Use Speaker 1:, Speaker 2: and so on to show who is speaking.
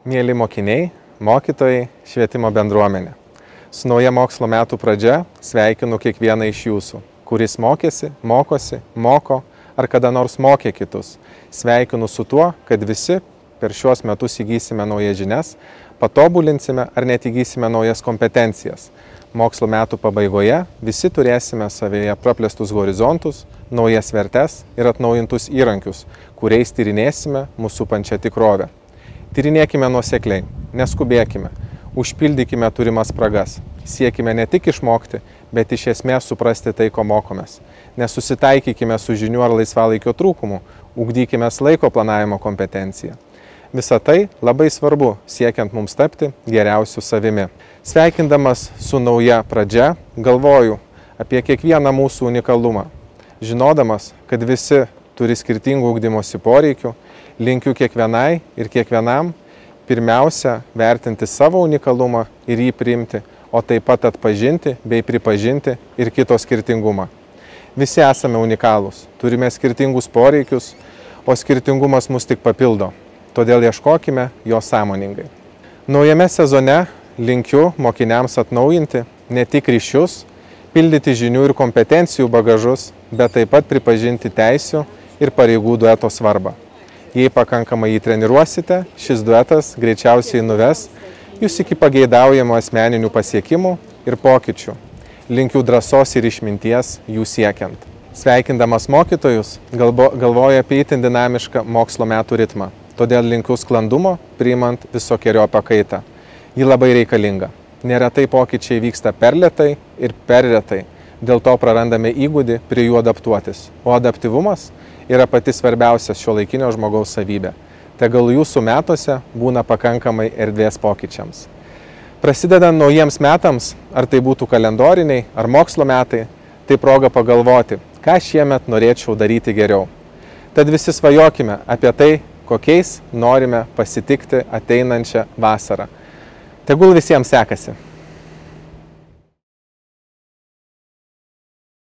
Speaker 1: Mėly mokiniai, mokytojai, švietimo bendruomenė. Su nauja mokslo metų pradžia sveikinu kiekvieną iš jūsų, kuris mokėsi, mokosi, moko ar kada nors mokė kitus. Sveikinu su tuo, kad visi per šiuos metus įgysime naujas žinias, patobulinsime ar net įgysime naujas kompetencijas. Mokslo metų pabaigoje visi turėsime savyje praplėstus horizontus, naujas vertes ir atnaujintus įrankius, kuriais tyrinėsime mūsų supančią tikrovę. Tyrinėkime nuosekliai, neskubėkime, užpildykime turimas spragas, siekime ne tik išmokti, bet iš esmės suprasti tai, ko mokomės. Nesusitaikykime su žinių ar laisvalaikio trūkumu, ugdykime laiko planavimo kompetenciją. Visa tai labai svarbu, siekiant mums tapti geriausiu savimi. Sveikindamas su nauja pradžia, galvoju apie kiekvieną mūsų unikalumą. Žinodamas, kad visi turi skirtingų ugdymosi poreikių, linkiu kiekvienai ir kiekvienam pirmiausia vertinti savo unikalumą ir jį priimti, o taip pat atpažinti bei pripažinti ir kito skirtingumą. Visi esame unikalūs, turime skirtingus poreikius, o skirtingumas mus tik papildo. Todėl ieškokime jo sąmoningai. Naujame sezone linkiu mokiniams atnaujinti ne tik ryšius, pildyti žinių ir kompetencijų bagažus, bet taip pat pripažinti teisių ir pareigų dueto svarbą. Jei pakankamai jį treniruosite, šis duetas greičiausiai nuves jūs iki pageidaujamų asmeninių pasiekimų ir pokyčių. Linkiu drąsos ir išminties jų siekiant. Sveikindamas mokytojus, galvoju apie itin dinamišką mokslo metų ritmą. Todėl linkiu sklandumo, priimant visokieriopą kaitą. Ji labai reikalinga. Neretai pokyčiai vyksta per lėtai ir per retai. Dėl to prarandame įgūdį prie jų adaptuotis. O adaptyvumas yra pati svarbiausia šiuolaikinio žmogaus savybė. Tegul jūsų metuose būna pakankamai erdvės pokyčiams. Prasidedant naujiems metams, ar tai būtų kalendoriniai ar mokslo metai, tai proga pagalvoti, ką šiemet norėčiau daryti geriau. Tad visi svajokime apie tai, kokiais norime pasitikti ateinančią vasarą. Tegul visiems sekasi.